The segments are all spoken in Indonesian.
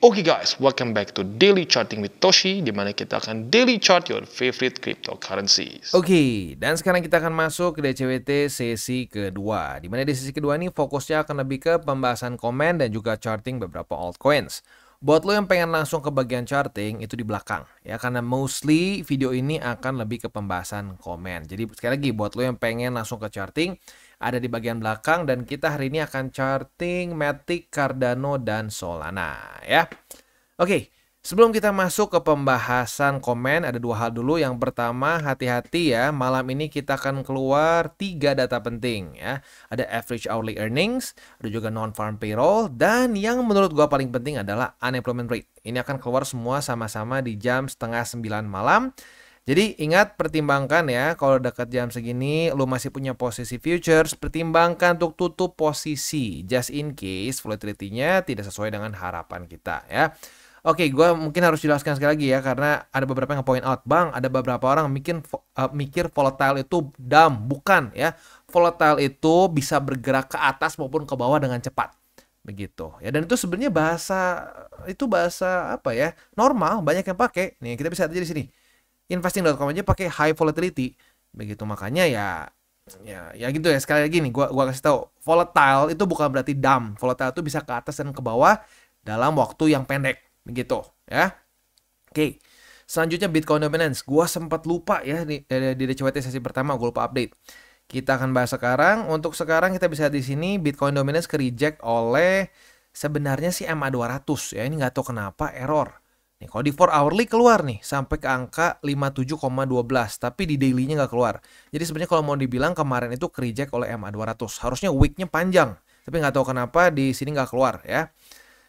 Oke guys, welcome back to Daily Charting with Toshi, di mana kita akan daily chart your favorite cryptocurrencies. Oke, dan sekarang kita akan masuk ke DCWT sesi kedua. Di mana di sesi kedua ini fokusnya akan lebih ke pembahasan komen dan juga charting beberapa altcoins. Buat lo yang pengen langsung ke bagian charting, itu di belakang. Ya, karena mostly video ini akan lebih ke pembahasan komen. Jadi sekali lagi, buat lo yang pengen langsung ke charting, ada di bagian belakang. Dan kita hari ini akan charting Matic, Cardano, dan Solana. Ya. Oke. Sebelum kita masuk ke pembahasan komen, ada dua hal dulu. Yang pertama, hati-hati ya, malam ini kita akan keluar 3 data penting ya. Ada average hourly earnings, ada juga non-farm payroll, dan yang menurut gua paling penting adalah unemployment rate. Ini akan keluar semua sama-sama di jam 8:30 malam. Jadi ingat, pertimbangkan ya, kalau dekat jam segini lu masih punya posisi futures, pertimbangkan untuk tutup posisi just in case volatility-nya tidak sesuai dengan harapan kita ya. Oke, gue mungkin harus jelaskan sekali lagi ya, karena ada beberapa yang point out, Bang, ada beberapa orang mikir volatile itu dumb. Bukan ya, volatile itu bisa bergerak ke atas maupun ke bawah dengan cepat. Begitu ya, dan itu sebenarnya bahasa apa ya, normal, banyak yang pakai. Nih, kita bisa lihat di sini. Investing.com aja pakai high volatility. Begitu, makanya ya gitu ya, sekali lagi nih, gua kasih tahu, volatile itu bukan berarti dumb. Volatile itu bisa ke atas dan ke bawah dalam waktu yang pendek. Begitu ya. Oke. Selanjutnya Bitcoin dominance. Gua sempat lupa ya di DCWT sesi pertama, gue lupa update. Kita akan bahas sekarang. Untuk sekarang kita bisa di sini Bitcoin dominance ke reject oleh sebenarnya si MA200 ya. Ini nggak tahu kenapa error. Nih, kalau di 4 hourly keluar nih sampai ke angka 57,12, tapi di daily-nya nggak keluar. Jadi sebenarnya kalau mau dibilang kemarin itu ke reject oleh MA200. Harusnya week-nya panjang, tapi nggak tahu kenapa di sini nggak keluar ya.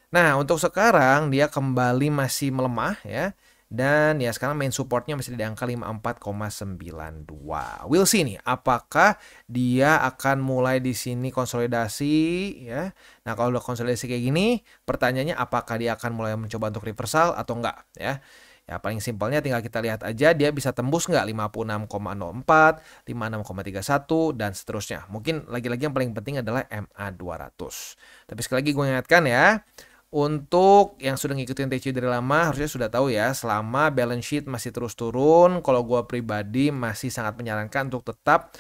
Nah, untuk sekarang dia kembali masih melemah ya. Dan ya sekarang main supportnya masih di angka 54,92. We'll see nih, apakah dia akan mulai di sini konsolidasi ya. Nah, kalau udah konsolidasi kayak gini, pertanyaannya apakah dia akan mulai mencoba untuk reversal atau enggak ya. Ya paling simpelnya tinggal kita lihat aja dia bisa tembus nggak 56,04, 56,31 dan seterusnya. Mungkin lagi-lagi yang paling penting adalah MA200. Tapi sekali lagi gue ingatkan ya, untuk yang sudah ngikutin TCU dari lama harusnya sudah tahu ya, selama balance sheet masih terus turun, kalau gue pribadi masih sangat menyarankan untuk tetap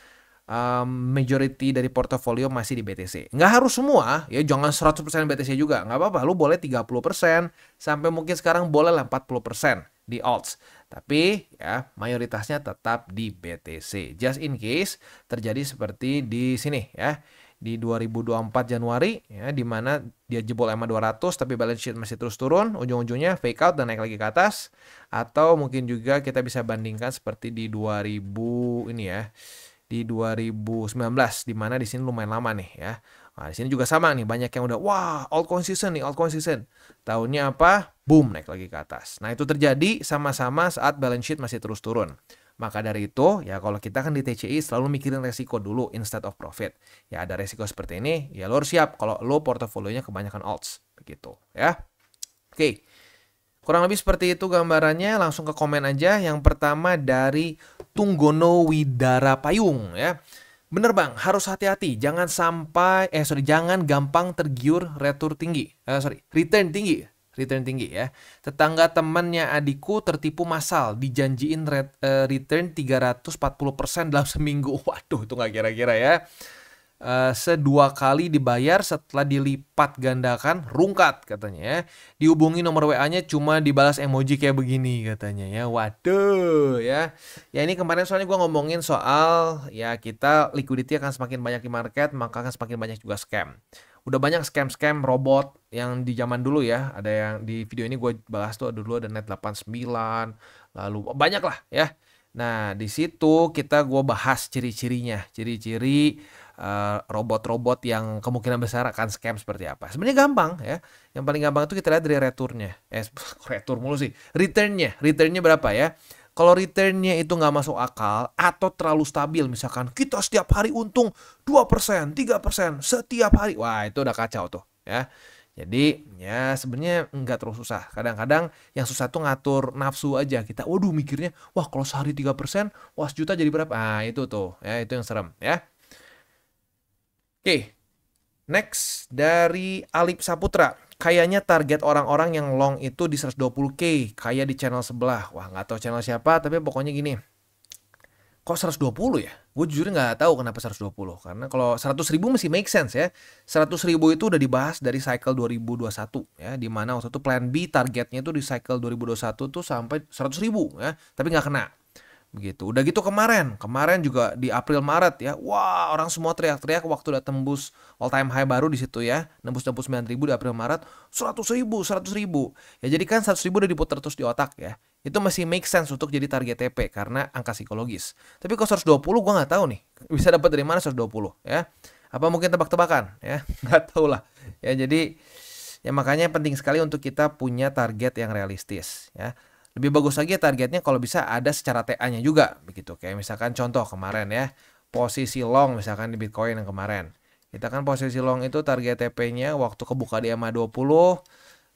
majority dari portofolio masih di BTC. Nggak harus semua, ya jangan 100% BTC juga, nggak apa-apa, lu boleh 30%, sampai mungkin sekarang boleh lah 40% di alts. Tapi ya mayoritasnya tetap di BTC. Just in case terjadi seperti di sini ya. Di 2024 Januari ya, di mana dia jebol MA200 tapi balance sheet masih terus turun, ujung-ujungnya fake out dan naik lagi ke atas. Atau mungkin juga kita bisa bandingkan seperti di 2000 ini ya, di 2019 di mana di sini lumayan lama nih ya. Nah, di sini juga sama nih, banyak yang udah wah, altcoin season nih, altcoin season. Tahunnya apa? Boom, naik lagi ke atas. Nah, itu terjadi sama-sama saat balance sheet masih terus turun. Maka dari itu, ya kalau kita kan di TCI selalu mikirin resiko dulu instead of profit. Ya ada resiko seperti ini, ya lo harus siap kalau lo portofolionya kebanyakan alts. Begitu ya. Oke, kurang lebih seperti itu gambarannya. Langsung ke komen aja. Yang pertama dari Tunggono Widara Payung ya. Bener bang, harus hati-hati. Jangan jangan gampang tergiur return tinggi. Return tinggi. Return tinggi ya. Tetangga temannya adikku tertipu massal, dijanjiin return 340% dalam seminggu. Waduh, itu nggak kira-kira ya. Sedua kali dibayar setelah dilipat gandakan, rungkat katanya ya. Dihubungi nomor WA-nya cuma dibalas emoji kayak begini katanya ya. Waduh ya. Ya ini kemarin soalnya gue ngomongin soal ya kita liquidity akan semakin banyak di market, maka akan semakin banyak juga scam. Udah banyak scam-scam robot yang di zaman dulu ya. Ada yang di video ini gue bahas tuh, dulu ada Net89, lalu banyak lah ya. Nah, di situ gue bahas ciri-cirinya, ciri-ciri robot-robot yang kemungkinan besar akan scam seperti apa. Sebenarnya gampang ya. Yang paling gampang itu kita lihat dari returnnya. Return mulu sih. Returnnya berapa ya? Kalau returnnya itu nggak masuk akal atau terlalu stabil, misalkan kita setiap hari untung 2%, 3% setiap hari. Wah, itu udah kacau tuh ya. Jadi ya sebenarnya nggak terlalu susah. Kadang-kadang yang susah tuh ngatur nafsu aja. Kita waduh mikirnya, wah kalau sehari 3%, wah sejuta jadi berapa? Ah itu tuh, ya itu yang serem ya. Oke. Next dari Alip Saputra. kayaknya target orang-orang yang long itu di 120K, kayak di channel sebelah. Wah, nggak tahu channel siapa, tapi pokoknya gini. Kok 120 ya? Gue jujur nggak tahu kenapa 120. Karena kalau 100.000 masih make sense ya. 100.000 itu udah dibahas dari cycle 2021 ya. Dimana waktu itu plan B targetnya itu di cycle 2021 tuh sampai 100.000 ya. Tapi nggak kena. Begitu. Udah gitu kemarin juga di April Maret ya. Wah, orang semua teriak-teriak waktu udah tembus all time high baru di situ ya. Nembus 9.000 di April Maret, 100.000. Ya jadi kan 100.000 udah diputar terus di otak ya. Itu masih make sense untuk jadi target TP karena angka psikologis. Tapi kalau 120 gua nggak tahu nih. Bisa dapat dari mana 120 ya. Apa mungkin tebak-tebakan ya? Nggak tahu lah. Ya jadi ya makanya penting sekali untuk kita punya target yang realistis ya. Lebih bagus lagi targetnya kalau bisa ada secara TA-nya juga begitu. Kayak misalkan contoh kemarin ya, posisi long misalkan di Bitcoin yang kemarin. Kita kan posisi long itu target TP-nya waktu kebuka di EMA 20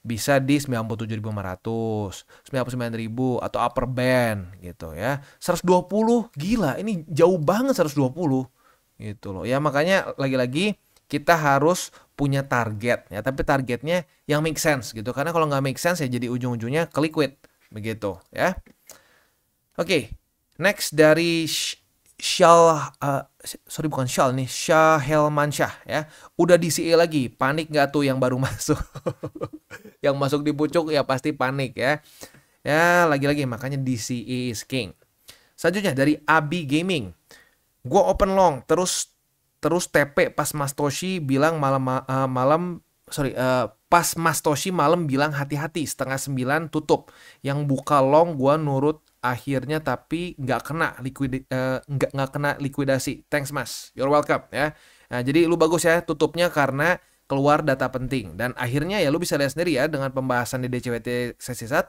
bisa di 97.500, 99.000 atau upper band gitu ya. 120 gila, ini jauh banget 120 gitu loh. Ya makanya lagi-lagi kita harus punya target ya, tapi targetnya yang make sense gitu. Karena kalau nggak make sense ya jadi ujung-ujungnya ke liquid. Begitu ya. Oke, next dari Syahelmansyah ya. Udah DCA lagi, panik nggak tuh yang baru masuk? Yang masuk di pucuk ya pasti panik ya. Ya lagi-lagi makanya DCA is king. Selanjutnya dari Abi Gaming. Gua open long terus TP pas Mas Toshi bilang pas Mas Toshi malam bilang hati-hati 8:30 tutup. Yang buka long gua nurut akhirnya tapi nggak kena likuidasi. Thanks Mas, you're welcome ya. Nah, jadi lu bagus ya tutupnya karena keluar data penting dan akhirnya ya lu bisa lihat sendiri ya dengan pembahasan di DCWT sesi 1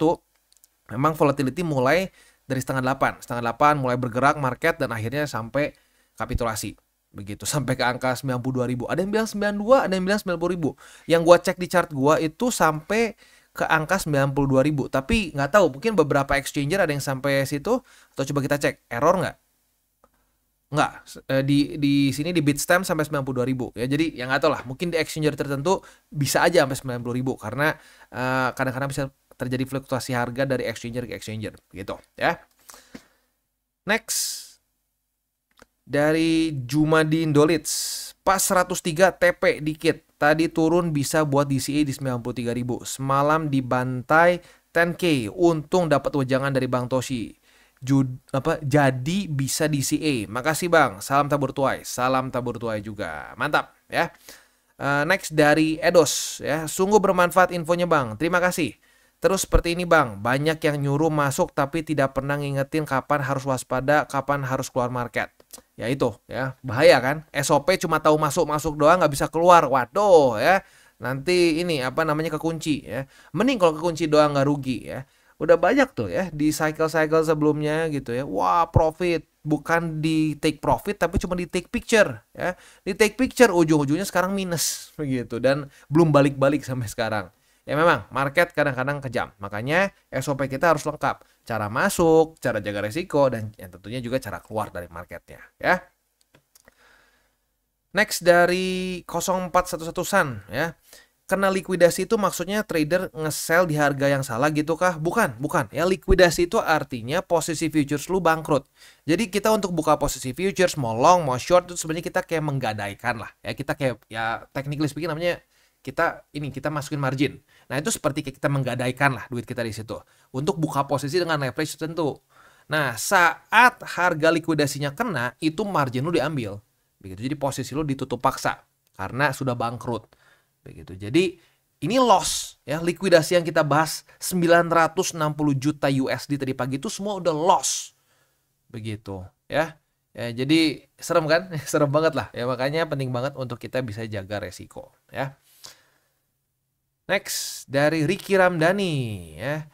memang volatility mulai dari 7:30 mulai bergerak market dan akhirnya sampai kapitulasi. Begitu sampai ke angka 92.000. Ada yang bilang 92, ada yang bilang 90.000. Yang gua cek di chart gua itu sampai ke angka 92.000. Tapi nggak tahu, mungkin beberapa exchanger ada yang sampai situ atau coba kita cek error nggak? Nggak. Di sini di Bitstamp sampai 92.000 ya. Jadi yang nggak tahu lah, mungkin di exchanger tertentu bisa aja sampai 90.000 karena kadang-kadang bisa terjadi fluktuasi harga dari exchanger ke exchanger gitu ya. Next dari Jumadin Dolits, pas 103 TP dikit. Tadi turun bisa buat DCA di 93.000. Semalam dibantai 10K. Untung dapat wejangan dari Bang Toshi. Jadi bisa DCA. Makasih Bang. Salam tabur tuai. Salam tabur tuai juga. Mantap ya. Next dari Edos ya. Sungguh bermanfaat infonya Bang. Terima kasih. Terus seperti ini Bang. Banyak yang nyuruh masuk tapi tidak pernah ngingetin kapan harus waspada, kapan harus keluar market. Ya itu ya bahaya kan, SOP cuma tahu masuk doang nggak bisa keluar, waduh ya nanti ini apa namanya kekunci ya. Mending kalau kekunci doang nggak rugi ya. Udah banyak tuh ya di cycle sebelumnya gitu ya, wah profit bukan di take profit tapi cuma di take picture ya, di take picture ujung-ujungnya sekarang minus begitu dan belum balik-balik sampai sekarang. Ya memang market kadang-kadang kejam, makanya SOP kita harus lengkap. Cara masuk, cara jaga resiko, dan yang tentunya juga cara keluar dari marketnya ya. Next dari 0411 Sun ya. Kena likuidasi itu maksudnya trader nge-sell di harga yang salah gitu kah? Bukan. Ya likuidasi itu artinya posisi futures lu bangkrut. Jadi kita untuk buka posisi futures mau long mau short itu sebenarnya kita kayak menggadaikan lah ya. Kita kayak ya technically speaking namanya kita masukin margin. Nah, itu seperti kita menggadaikan lah duit kita di situ untuk buka posisi dengan leverage tertentu. Nah, saat harga likuidasinya kena, itu margin lu diambil. Begitu. Jadi posisi lu ditutup paksa karena sudah bangkrut. Begitu. Jadi ini loss ya, likuidasi yang kita bahas 960 juta USD tadi pagi itu semua udah loss. Begitu, ya. Ya, jadi serem kan? Serem banget lah. Ya makanya penting banget untuk kita bisa jaga resiko, ya. Next dari Ricky Ramdhani ya.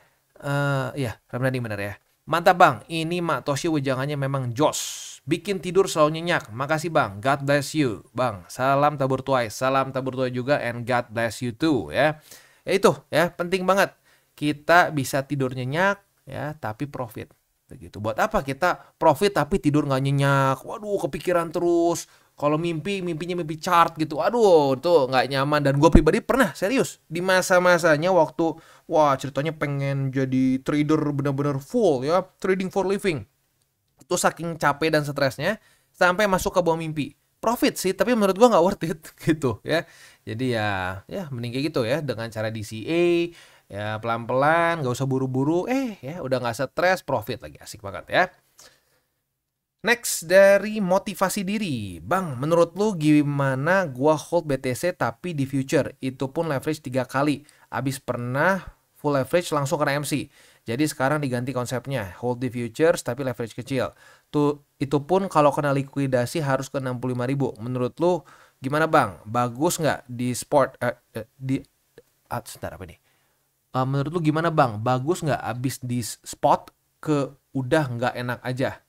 Ya, Ramdhani benar ya. Mantap Bang, ini Mak Toshi wejangannya memang jos. Bikin tidur selalu nyenyak. Makasih Bang, God bless you. Bang, salam tabur tuai. Salam tabur tuai juga and God bless you too ya. Ya itu ya, penting banget. Kita bisa tidur nyenyak ya, tapi profit. Begitu. Buat apa kita profit tapi tidur nggak nyenyak? Waduh, kepikiran terus. Kalau mimpinya mimpi chart gitu, aduh tuh nggak nyaman. Dan gue pribadi pernah serius di masa-masanya waktu wah ceritanya pengen jadi trader benar-benar full ya, trading for living. Itu saking capek dan stresnya sampai masuk ke bawah mimpi. Profit sih, tapi menurut gua nggak worth it gitu ya. Jadi ya mending kayak gitu ya, dengan cara DCA ya pelan-pelan, nggak usah buru-buru. Ya udah nggak stres, profit lagi, asik banget ya. Next dari motivasi diri, Bang, menurut lu gimana gua hold BTC tapi di future itu pun leverage 3 kali, abis pernah full leverage langsung kena MC. Jadi sekarang diganti konsepnya, hold di futures tapi leverage kecil. Itu pun kalau kena likuidasi harus ke 65.000. Menurut lu gimana, Bang? Bagus nggak di sport sebentar apa nih? Menurut lu gimana, Bang? Bagus nggak abis di spot ke udah nggak enak aja?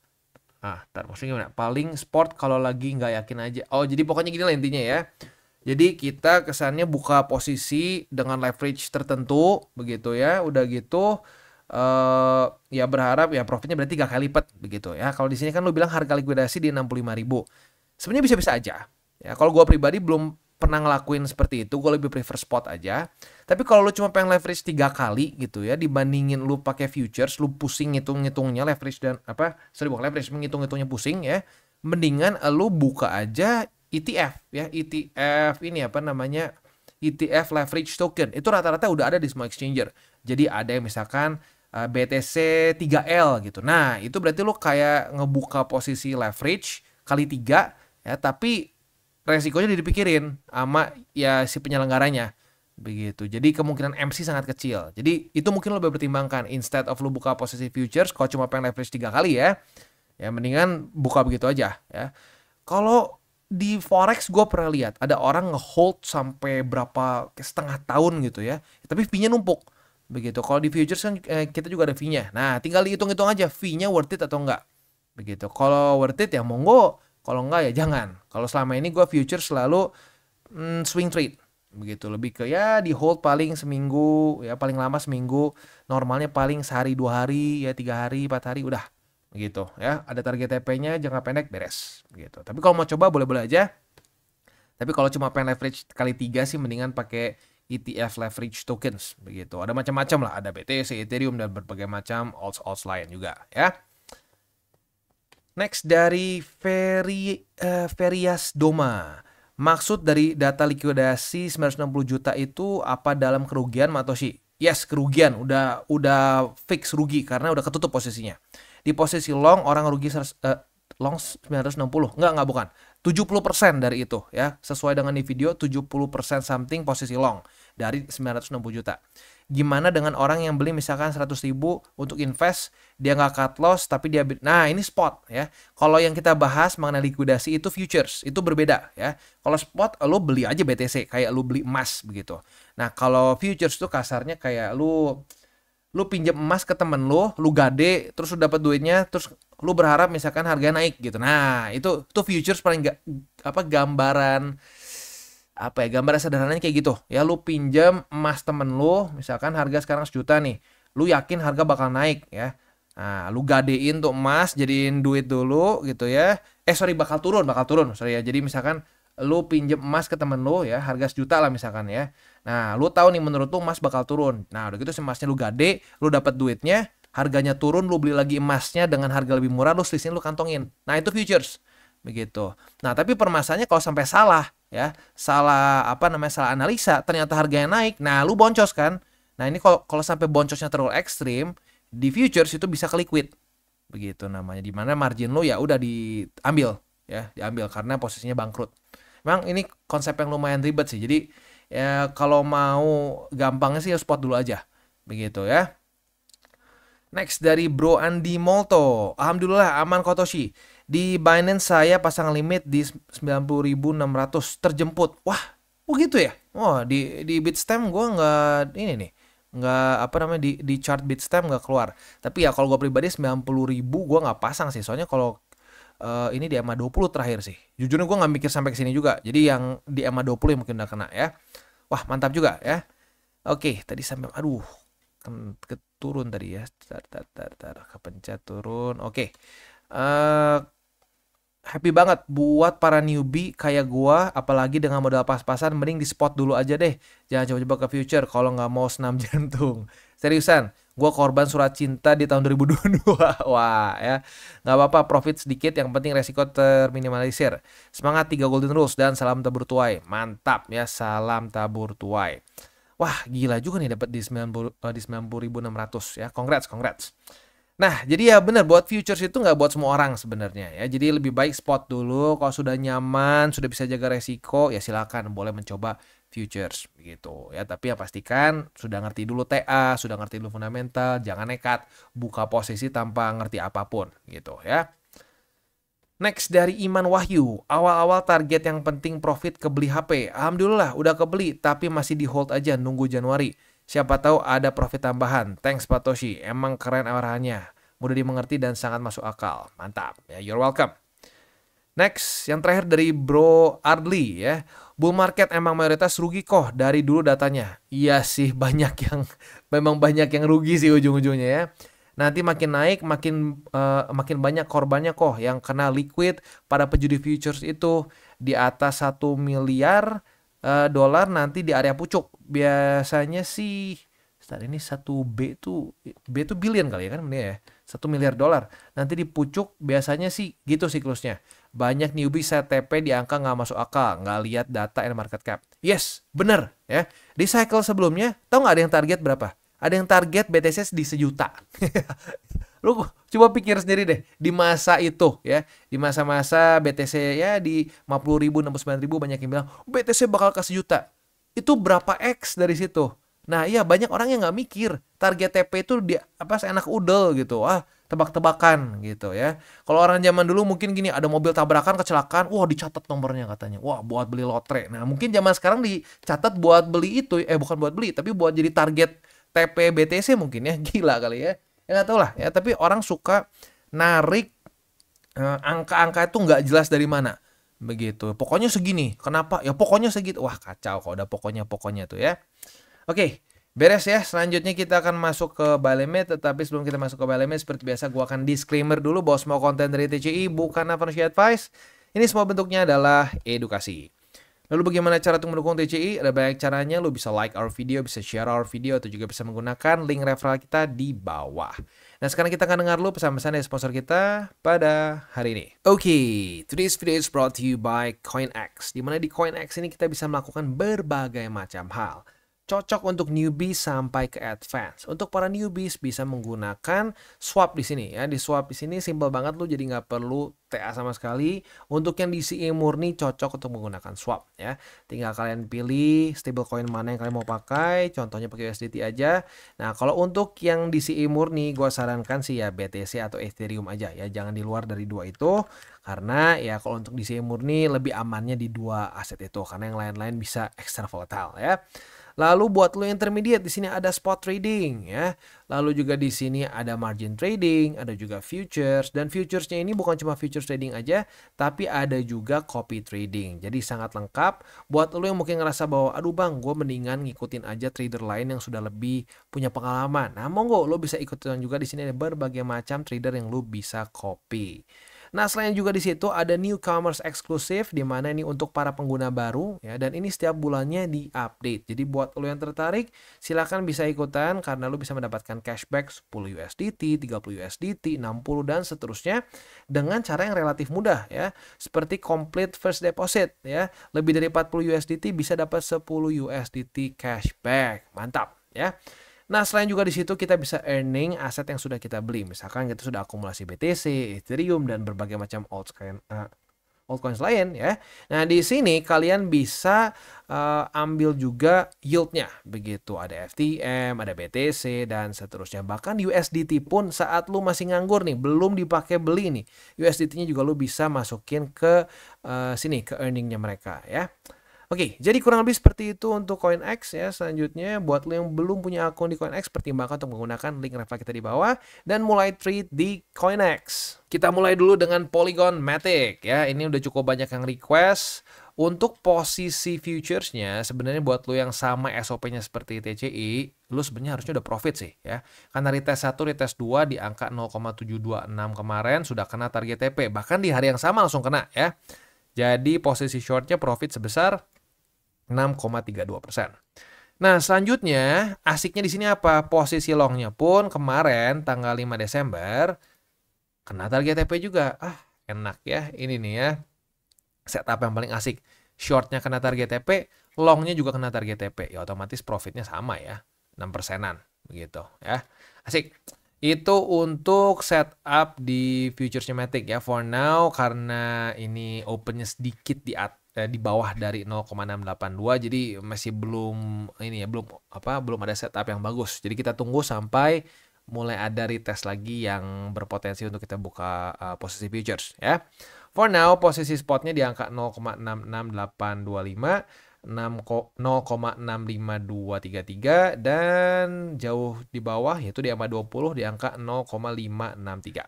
Maksudnya gimana? Paling sport kalau lagi nggak yakin aja. Oh, jadi pokoknya gini lah intinya ya. Jadi kita kesannya buka posisi dengan leverage tertentu, begitu ya. Udah gitu, ya berharap ya profitnya berarti 3 kali lipat, begitu ya. Kalau di sini kan lu bilang harga likuidasi di 65.000. Sebenarnya bisa-bisa aja. Ya, kalau gue pribadi belum pernah ngelakuin seperti itu, gue lebih prefer spot aja. Tapi kalau lu cuma pengen leverage 3 kali gitu ya, dibandingin lu pakai futures, lu pusing ngitung-ngitungnya leverage dan bukan leverage, menghitung-hitungnya pusing ya. Mendingan lu buka aja ETF ya, ETF ini ETF leverage token. Itu rata-rata udah ada di semua exchanger. Jadi ada yang misalkan BTC 3L gitu. Nah, itu berarti lu kayak ngebuka posisi leverage kali 3 ya, tapi resikonya dipikirin sama ya si penyelenggaranya begitu. Jadi kemungkinan MC sangat kecil. Jadi itu mungkin lo lebih pertimbangkan instead of lo buka posisi futures kalau cuma pengen leverage 3 kali ya. Ya mendingan buka begitu aja ya. Kalau di forex gue pernah lihat ada orang ngehold sampai berapa setengah tahun gitu ya. Tapi fee-nya numpuk. Begitu. Kalau di futures kan kita juga ada fee-nya. Nah, tinggal dihitung-hitung aja fee-nya worth it atau enggak. Begitu. Kalau worth it ya monggo. Kalau enggak ya jangan. Kalau selama ini gue future selalu swing trade. Begitu. Lebih ke ya di hold paling seminggu. Ya paling lama seminggu. Normalnya paling sehari 2 hari. Ya 3 hari 4 hari udah. Begitu ya. Ada target TP-nya jangka pendek beres. Begitu. Tapi kalau mau coba boleh-boleh aja. Tapi kalau cuma pengen leverage kali 3 sih mendingan pakai ETF leverage tokens. Begitu. Ada macam-macam lah. Ada BTC, Ethereum dan berbagai macam alts lain juga ya. Next dari Ferias Doma. Maksud dari data likuidasi 960 juta itu apa dalam kerugian Matoshi? Yes, kerugian. Udah fix rugi karena udah ketutup posisinya. Di posisi long orang rugi long 960. Enggak bukan. 70% dari itu ya. Sesuai dengan di video 70% something posisi long dari 960 juta. Gimana dengan orang yang beli misalkan 100.000 untuk invest, dia nggak cut loss tapi dia nah ini spot ya. Kalau yang kita bahas mengenai likuidasi itu futures, itu berbeda ya. Kalau spot lo beli aja BTC kayak lo beli emas begitu. Nah, kalau futures tuh kasarnya kayak lo pinjam emas ke temen lo gade terus lo dapat duitnya terus lo berharap misalkan harganya naik gitu. Nah, itu futures paling gambaran gambaran sederhananya kayak gitu ya. Lu pinjam emas temen lu misalkan harga sekarang 1 juta nih, lu yakin harga bakal naik ya. Nah, lu gadein tuh emas jadiin duit dulu gitu ya. Bakal turun sorry ya. Jadi misalkan lu pinjam emas ke temen lu ya, harga 1 juta lah misalkan ya. Nah, lu tahu nih menurut lu emas bakal turun. Nah, udah gitu emasnya lu gade, lu dapat duitnya, harganya turun, lu beli lagi emasnya dengan harga lebih murah, lu selisihnya lu kantongin. Nah, itu futures. Begitu. Nah, tapi permasalahannya kalau sampai salah ya, salah analisa, ternyata harganya naik. Nah, lu boncos kan. Nah, ini kalau sampai boncosnya terlalu ekstrim, di futures itu bisa ke liquid. Begitu namanya. Di mana margin lu ya udah diambil karena posisinya bangkrut. Memang ini konsep yang lumayan ribet sih. Jadi ya kalau mau gampangnya sih ya spot dulu aja. Begitu ya. Next dari Bro Andi Molto. Alhamdulillah aman Kotoshi. Di Binance saya pasang limit di 90.600 terjemput. Wah, begitu ya? Oh, di Bitstamp gue nggak ini nih. Nggak di chart Bitstamp nggak keluar. Tapi ya kalau gue pribadi 90.000 gue nggak pasang sih. Soalnya kalau ini di EMA 20 terakhir sih. Jujurnya gue nggak mikir sampai ke sini juga. Jadi yang di EMA 20 yang mungkin udah kena ya. Wah, mantap juga ya. Oke, tadi sampai turun tadi ya. Kepencet turun. Oke. happy banget buat para newbie kayak gua, apalagi dengan modal pas-pasan, mending di spot dulu aja deh. Jangan coba-coba ke future kalau nggak mau senam jantung. Seriusan, gua korban surat cinta di tahun 2022. Wah, ya. Nggak apa-apa, profit sedikit, yang penting resiko terminimalisir. Semangat 3 golden rules dan salam tabur tuai. Mantap ya, salam tabur tuai. Wah, gila juga nih dapat di 90.600 ya. Congrats. Nah, jadi ya benar, buat futures itu nggak buat semua orang sebenarnya ya. Jadi lebih baik spot dulu. Kalau sudah nyaman, sudah bisa jaga resiko, ya silakan boleh mencoba futures begitu ya. Tapi ya pastikan sudah ngerti dulu TA, sudah ngerti dulu fundamental, jangan nekat buka posisi tanpa ngerti apapun gitu ya. Next dari Iman Wahyu, awal-awal target yang penting profit kebeli HP. Alhamdulillah udah kebeli tapi masih di hold aja nunggu Januari. Siapa tahu ada profit tambahan. Thanks Pak Toshi, emang keren arahannya. Mudah dimengerti dan sangat masuk akal. Mantap, ya you're welcome. Next, yang terakhir dari Bro Ardli ya. Bull market emang mayoritas rugi kok dari dulu datanya. Iya sih, memang banyak yang rugi sih ujung-ujungnya ya. Nanti makin naik, makin banyak korbannya kok yang kena liquid pada pejudi futures itu di atas 1 miliar dolar nanti di area pucuk. Biasanya sih saat ini 1 B itu billion kali ya kan ya. 1 miliar dolar. Nanti di pucuk biasanya sih gitu siklusnya. Banyak newbie set TP di angka nggak masuk akal, nggak lihat data and market cap. Yes, bener ya. Di cycle sebelumnya, tahu nggak ada yang target berapa? Ada yang target BTC di 1 juta. Lu coba pikir sendiri deh, di masa itu ya, di masa-masa BTC ya di 50.000, 69.000 banyak yang bilang BTC bakal ke 1 juta. Itu berapa X dari situ? Nah iya, banyak orang yang nggak mikir target TP itu di apa, seenak udel gitu. Tebak-tebakan gitu ya. Kalau orang zaman dulu mungkin gini, ada mobil tabrakan kecelakaan, wah dicatat nomornya katanya. Wah, buat beli lotre. Nah, mungkin zaman sekarang dicatat buat beli itu, bukan buat beli, tapi buat jadi target TP BTC mungkin ya. Gila kali ya. Ya nggak tahu lah ya, tapi orang suka narik angka-angka itu nggak jelas dari mana. Begitu. Pokoknya segini. Kenapa? Ya pokoknya segitu. Wah, kacau kalau udah pokoknya tuh ya. Oke. Beres ya, selanjutnya kita akan masuk ke buy limit, tetapi sebelum kita masuk ke buy limit, seperti biasa gue akan disclaimer dulu bahwa semua konten dari TCI bukan financial advice. Ini semua bentuknya adalah edukasi. Lalu bagaimana cara untuk mendukung TCI? Ada banyak caranya, lu bisa like our video, bisa share our video, atau juga bisa menggunakan link referral kita di bawah. Nah sekarang kita akan dengar dulu pesan-pesan dari sponsor kita pada hari ini. Oke, today's video is brought to you by CoinX. Dimana di CoinX ini kita bisa melakukan berbagai macam hal. Cocok untuk newbie sampai ke advance. Untuk para newbies bisa menggunakan swap di sini ya. Di swap di sini simple banget, lu jadi nggak perlu TA sama sekali. Untuk yang DCA murni cocok untuk menggunakan swap ya. Tinggal kalian pilih stablecoin mana yang kalian mau pakai. Contohnya pakai USDT aja. Nah kalau untuk yang DCA murni, gue sarankan sih ya BTC atau Ethereum aja ya. Jangan di luar dari dua itu. Karena ya kalau untuk DCA murni lebih amannya di dua aset itu. Karena yang lain-lain bisa extra volatile ya. Lalu buat lo intermediate di sini ada spot trading ya. Lalu juga di sini ada margin trading, ada juga futures, dan futuresnya ini bukan cuma futures trading aja, tapi ada juga copy trading. Jadi sangat lengkap buat lo yang mungkin ngerasa bahwa aduh bang, gue mendingan ngikutin aja trader lain yang sudah lebih punya pengalaman. Nah, monggo lo bisa ikutin juga, di sini ada berbagai macam trader yang lo bisa copy. Nah, selain juga di situ ada newcomers eksklusif, di mana ini untuk para pengguna baru ya, dan ini setiap bulannya di-update. Jadi buat lo yang tertarik, silakan bisa ikutan karena lo bisa mendapatkan cashback 10 USDT, 30 USDT, 60 dan seterusnya dengan cara yang relatif mudah ya. Seperti complete first deposit ya. Lebih dari 40 USDT bisa dapat 10 USDT cashback. Mantap ya. Nah, selain juga di situ kita bisa earning aset yang sudah kita beli. Misalkan kita sudah akumulasi BTC, Ethereum, dan berbagai macam altcoins lain ya. Nah, di sini kalian bisa ambil juga yieldnya. Begitu, ada FTM, ada BTC, dan seterusnya. Bahkan USDT pun saat lu masih nganggur nih, belum dipakai beli nih, USDT-nya juga lu bisa masukin ke sini, ke earningnya mereka ya. Oke, jadi kurang lebih seperti itu untuk CoinX ya. Selanjutnya, buat lo yang belum punya akun di CoinX, pertimbangkan untuk menggunakan link referral kita di bawah dan mulai trade di CoinX. Kita mulai dulu dengan Polygon Matic ya. Ini udah cukup banyak yang request Untuk posisi futuresnya sebenarnya buat lu yang sama SOP-nya seperti TCI, lu sebenarnya harusnya udah profit sih ya. Karena retest 1, retest 2 di angka 0,726 kemarin sudah kena target TP. Bahkan di hari yang sama langsung kena ya. Jadi posisi shortnya profit sebesar 6,32%. Nah, selanjutnya asiknya di sini apa? Posisi longnya pun kemarin tanggal 5 Desember kena target TP juga. Enak ya. Ini nih ya. Setup yang paling asik. Shortnya kena target TP, longnya juga kena target TP. Ya otomatis profitnya sama ya. 6%-an begitu ya. Asik. Itu untuk setup di futures Matic ya. For now karena ini opennya sedikit di bawah dari 0,682 jadi masih belum ada setup yang bagus. Jadi kita tunggu sampai mulai ada retest lagi yang berpotensi untuk kita buka posisi futures ya. For now posisi spotnya di angka 0,66825, 0,65233 dan jauh di bawah yaitu di MA20 di angka 0,563.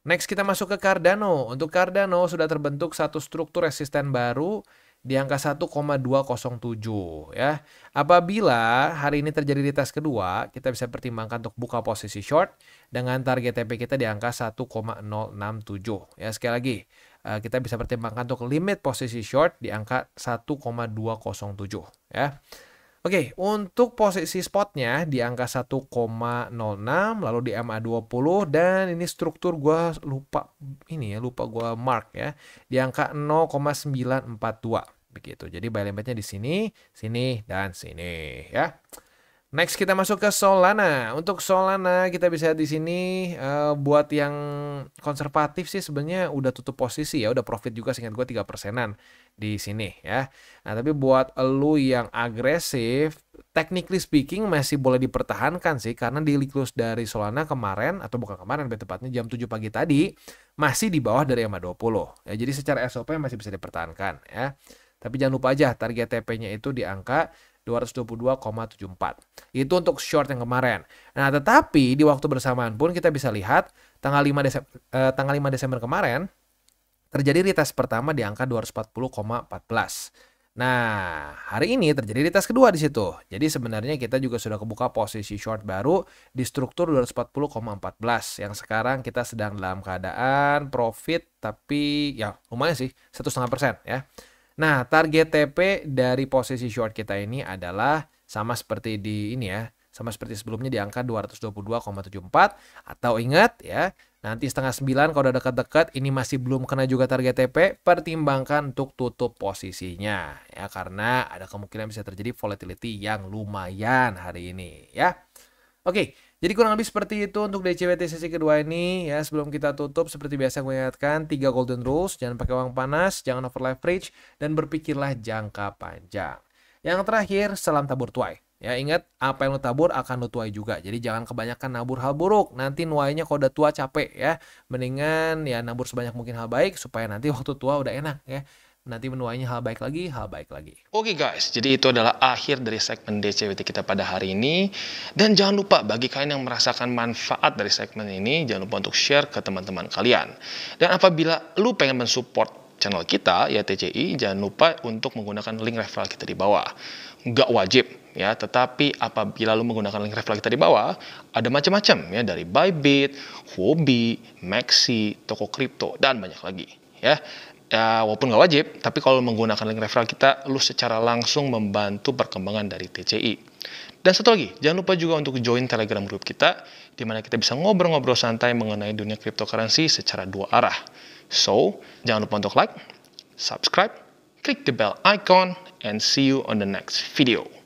Next kita masuk ke Cardano. Untuk Cardano sudah terbentuk satu struktur resisten baru di angka 1,207 ya. Apabila hari ini terjadi retest kedua, kita bisa pertimbangkan untuk buka posisi short dengan target TP kita di angka 1,067 ya. Sekali lagi, kita bisa pertimbangkan untuk limit posisi short di angka 1,207 ya. Oke, untuk posisi spotnya di angka 1,06 lalu di MA20 dan ini struktur gua lupa gua mark ya di angka 0,942 begitu. Jadi buy limitnya di sini, sini dan sini ya. Next kita masuk ke Solana. Untuk Solana kita bisa di sini buat yang konservatif sih sebenarnya udah tutup posisi ya, udah profit juga seingat gue 3%-an di sini ya. Nah, tapi buat lu yang agresif, technically speaking masih boleh dipertahankan sih karena daily close dari Solana kemarin atau bukan kemarin lebih tepatnya jam 7 pagi tadi masih di bawah dari MA20 ya. Jadi secara SOP masih bisa dipertahankan ya. Tapi jangan lupa aja target TP-nya itu di angka 222,74. Itu untuk short yang kemarin. Nah, tetapi di waktu bersamaan pun kita bisa lihat tanggal 5 Desember kemarin terjadi retest pertama di angka 240,14. Nah, hari ini terjadi retest kedua di situ. Jadi sebenarnya kita juga sudah kebuka posisi short baru di struktur 240,14 yang sekarang kita sedang dalam keadaan profit tapi ya lumayan sih 1,5% ya. Nah, target TP dari posisi short kita ini adalah sama seperti sama seperti sebelumnya di angka 222,74 atau ingat ya, nanti 8:30 kalau udah dekat-dekat ini masih belum kena juga target TP, pertimbangkan untuk tutup posisinya ya karena ada kemungkinan bisa terjadi volatility yang lumayan hari ini ya. Oke, jadi kurang lebih seperti itu untuk DCWT sesi kedua ini ya. Sebelum kita tutup seperti biasa gue ingatkan 3 golden rules, jangan pakai uang panas, jangan over leverage dan berpikirlah jangka panjang. Yang terakhir, salam tabur tuai. Ya, ingat apa yang lo tabur akan lo tuai juga. Jadi jangan kebanyakan nabur hal buruk. Nanti nuainya kalau udah tua capek ya. Mendingan ya nabur sebanyak mungkin hal baik supaya nanti waktu tua udah enak ya. Nanti menuainya hal baik lagi. Oke guys, jadi itu adalah akhir dari segmen DCWT kita pada hari ini. Dan jangan lupa bagi kalian yang merasakan manfaat dari segmen ini, jangan lupa untuk share ke teman-teman kalian. Dan apabila lu pengen mensupport channel kita, ya TCI, jangan lupa untuk menggunakan link referral kita di bawah. Nggak wajib ya, tetapi apabila lu menggunakan link referral kita di bawah, ada macam-macam ya, dari Bybit, Huobi, Maxi, toko kripto, dan banyak lagi ya. Ya, walaupun nggak wajib, tapi kalau menggunakan link referral kita, lu secara langsung membantu perkembangan dari TCI. Dan satu lagi, jangan lupa juga untuk join Telegram group kita, di mana kita bisa ngobrol-ngobrol santai mengenai dunia cryptocurrency secara dua arah. So, jangan lupa untuk like, subscribe, klik the bell icon, and see you on the next video.